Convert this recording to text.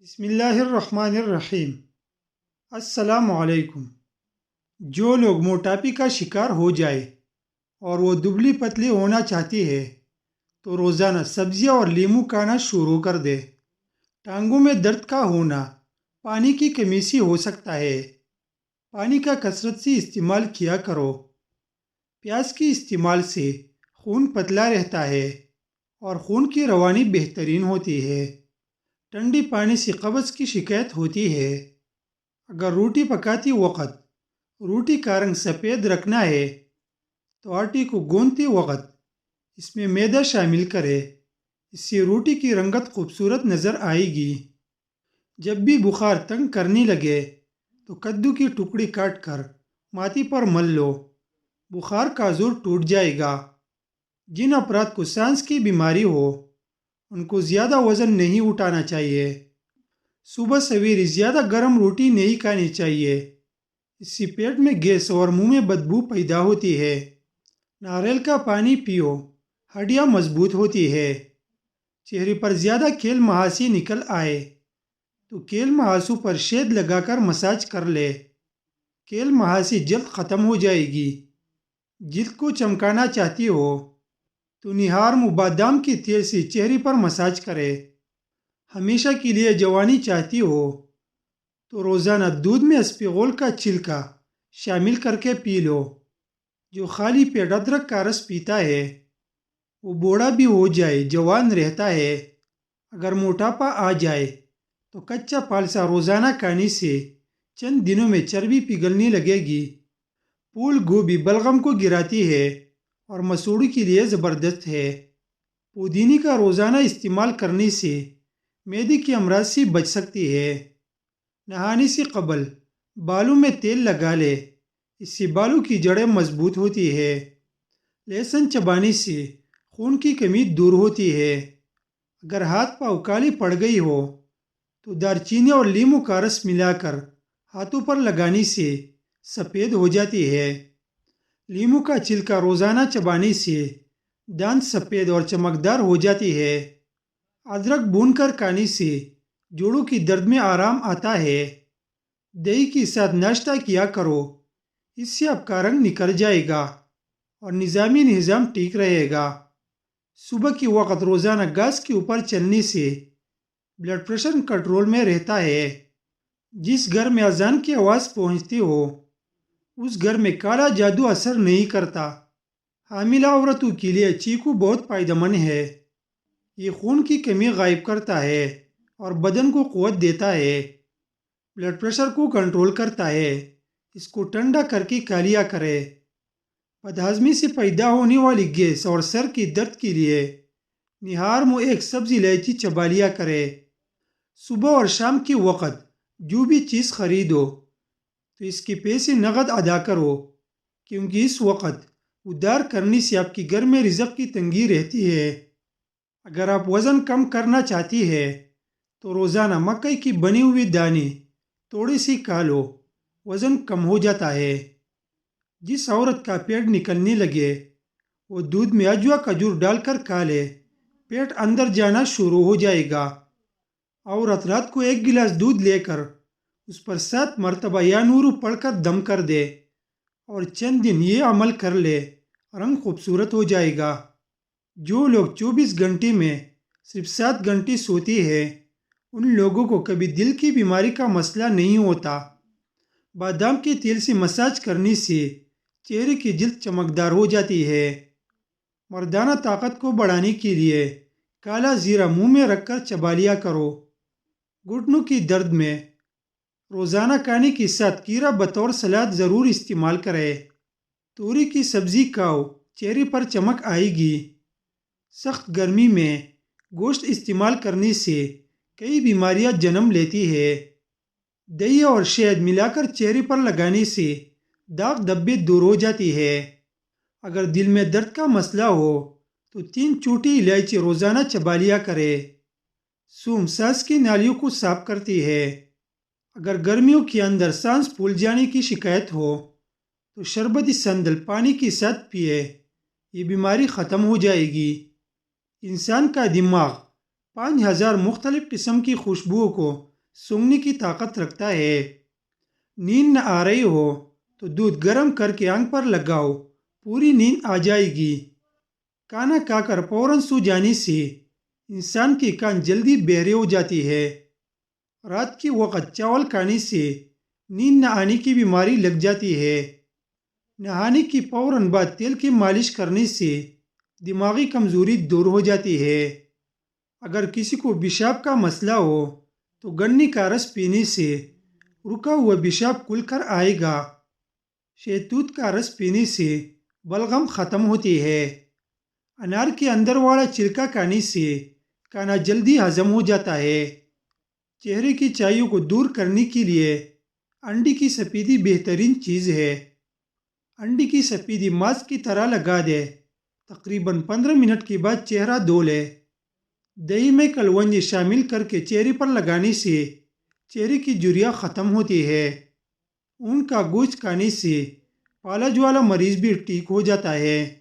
بسم اللہ الرحمن الرحیم۔ السلام علیکم۔ جو لوگ موٹاپے کا شکار ہو جائے اور وہ دبلی پتلی ہونا چاہتی ہے تو روزانہ سبزیاں اور لیمو کھانا شروع کر دے۔ ٹانگوں میں درد کا ہونا پانی کی کمی سے ہو سکتا ہے۔ پانی کا کثرت سے استعمال کیا کرو۔ پیاز کے استعمال سے خون پتلا رہتا ہے اور خون کی روانی بہترین ہوتی ہے۔ ٹھنڈی پانی سے قبض کی شکایت ہوتی ہے۔ اگر روٹی پکاتی وقت روٹی کا رنگ سفید رکھنا ہے تو آٹے کو گوندتے وقت اس میں میدا شامل کرے۔ اس سے روٹی کی رنگت خوبصورت نظر آئے گی۔ جب بھی بخار تنگ کرنے لگے تو کدو کی ٹکڑی کاٹ کر ماتھے پر مل لو، بخار کا زور ٹوٹ جائے گا۔ جن افراد کو سانس کی بیماری ہو ان کو زیادہ وزن نہیں اٹھانا چاہیے۔ صبح سویرے زیادہ گرم روٹی نہیں کھانی چاہیے، اس سے پیٹ میں گیس اور منہ میں بدبو پیدا ہوتی ہے۔ ناریل کا پانی پیو، ہڈیاں مضبوط ہوتی ہے۔ چہرے پر زیادہ کیل مہاسی نکل آئے تو کیل مہاسوں پر شہد لگا کر مساج کر لے، کیل مہاسی جلد ختم ہو جائے گی۔ جلد کو چمکانا چاہتی ہو تو نہارم بادام کے تیل سے چہرے پر مساج کرے۔ ہمیشہ کے لیے جوانی چاہتی ہو تو روزانہ دودھ میں اسپغول کا چھلکا شامل کر کے پی لو۔ جو خالی پیٹ ادرک کا رس پیتا ہے وہ بوڑھا بھی ہو جائے جوان رہتا ہے۔ اگر موٹاپا آ جائے تو کچا پالسا روزانہ کھانے سے چند دنوں میں چربی پگھلنے لگے گی۔ پھول گوبھی بلغم کو گراتی ہے اور مسوڑی کے لیے زبردست ہے۔ پودینے کا روزانہ استعمال کرنے سے معدے کے امراض سے بچ سکتی ہے۔ نہانے سے قبل بالوں میں تیل لگا لے، اس سے بالوں کی جڑیں مضبوط ہوتی ہے۔ لہسن چبانے سے خون کی کمی دور ہوتی ہے۔ اگر ہاتھ پاؤں کالی پڑ گئی ہو تو دار چینی اور لیمو کا رس ملا کر ہاتھوں پر لگانے سے سفید ہو جاتی ہے۔ لیمو کا چھلکا روزانہ چبانے سے دانت سفید اور چمکدار ہو جاتی ہے۔ ادرک بھون کر کھانے سے جوڑوں کی درد میں آرام آتا ہے۔ دہی کے ساتھ ناشتہ کیا کرو، اس سے آپ کا رنگ نکل جائے گا اور نظامی نظام ٹھیک رہے گا۔ صبح کے وقت روزانہ گھاس کے اوپر چلنے سے بلڈ پریشر کنٹرول میں رہتا ہے۔ جس گھر میں اذان کی آواز پہنچتی ہو اس گھر میں کالا جادو اثر نہیں کرتا۔ حاملہ عورتوں کے لیے چیکو بہت فائدہ مند ہے۔ یہ خون کی کمی غائب کرتا ہے اور بدن کو قوت دیتا ہے۔ بلڈ پریشر کو کنٹرول کرتا ہے۔ اس کو ٹھنڈا کر کے کھا لیا کرے۔ بد ہضمی سے پیدا ہونے والی گیس اور سر کی درد کے لیے نہار میں ایک سبزی الائچی چبا لیا کرے۔ صبح اور شام کے وقت جو بھی چیز خریدو تو اس کے پیسے نقد ادا کرو، کیونکہ اس وقت ادھار کرنے سے آپ کے گھر میں رزق کی تنگی رہتی ہے۔ اگر آپ وزن کم کرنا چاہتی ہے تو روزانہ مکئی کی بنی ہوئی دانے تھوڑے سے کھا لو، وزن کم ہو جاتا ہے۔ جس عورت کا پیٹ نکلنے لگے وہ دودھ میں اجوا کھجور ڈال کر کھا لے، پیٹ اندر جانا شروع ہو جائے گا۔ عورت رات کو 1 گلاس دودھ لے کر اس پر 7 مرتبہ یا نورو پڑھ کر دم کر دے اور چند دن یہ عمل کر لے، رنگ خوبصورت ہو جائے گا۔ جو لوگ 24 گھنٹے میں صرف 7 گھنٹے سوتے ہیں ان لوگوں کو کبھی دل کی بیماری کا مسئلہ نہیں ہوتا۔ بادام کے تیل سے مساج کرنے سے چہرے کی جلد چمکدار ہو جاتی ہے۔ مردانہ طاقت کو بڑھانے کے لیے کالا زیرہ منہ میں رکھ کر چبا لیا کرو۔ گھٹنوں کی درد میں روزانہ کھانے کے ساتھ کھیرا بطور سلاد ضرور استعمال کرے۔ توری کی سبزی کھاؤ، چہرے پر چمک آئے گی۔ سخت گرمی میں گوشت استعمال کرنے سے کئی بیماریاں جنم لیتی ہیں۔ دہی اور شہد ملا کر چہرے پر لگانے سے داغ دھبے دور ہو جاتی ہے۔ اگر دل میں درد کا مسئلہ ہو تو 3 چھوٹی الائچی روزانہ چبا لیا کرے۔ سونف سانس کی نالیوں کو صاف کرتی ہے۔ اگر گرمیوں کے اندر سانس پھول جانے کی شکایت ہو تو شربت سندل پانی کے ساتھ پیے، یہ بیماری ختم ہو جائے گی۔ انسان کا دماغ 5000 مختلف قسم کی خوشبوؤں کو سونگھنے کی طاقت رکھتا ہے۔ نیند نہ آ رہی ہو تو دودھ گرم کر کے آنکھ پر لگاؤ، پوری نیند آ جائے گی۔ کھانا کھا کر فوراً سو جانے سے انسان کی کان جلدی بہرے ہو جاتی ہے۔ رات کے وقت چاول کھانے سے نیند نہ آنے کی بیماری لگ جاتی ہے۔ نہانے کی فوراً بعد تیل کی مالش کرنے سے دماغی کمزوری دور ہو جاتی ہے۔ اگر کسی کو پیشاب کا مسئلہ ہو تو گنے کا رس پینے سے رکا ہوا پیشاب کھل کر آئے گا۔ شہتوت کا رس پینے سے بلغم ختم ہوتی ہے۔ انار کے اندر والا چھلکا کھانے سے کھانا جلدی ہضم ہو جاتا ہے۔ چہرے کی چائیوں کو دور کرنے کے لیے انڈے کی سفیدی بہترین چیز ہے۔ انڈے کی سفیدی ماسک کی طرح لگا دے، تقریباً 15 منٹ کے بعد چہرہ دھو لے۔ دہی میں کلونجی شامل کر کے چہرے پر لگانے سے چہرے کی جھریاں ختم ہوتی ہے۔ اون کا گوشت کھانے سے فالج والا مریض بھی ٹھیک ہو جاتا ہے۔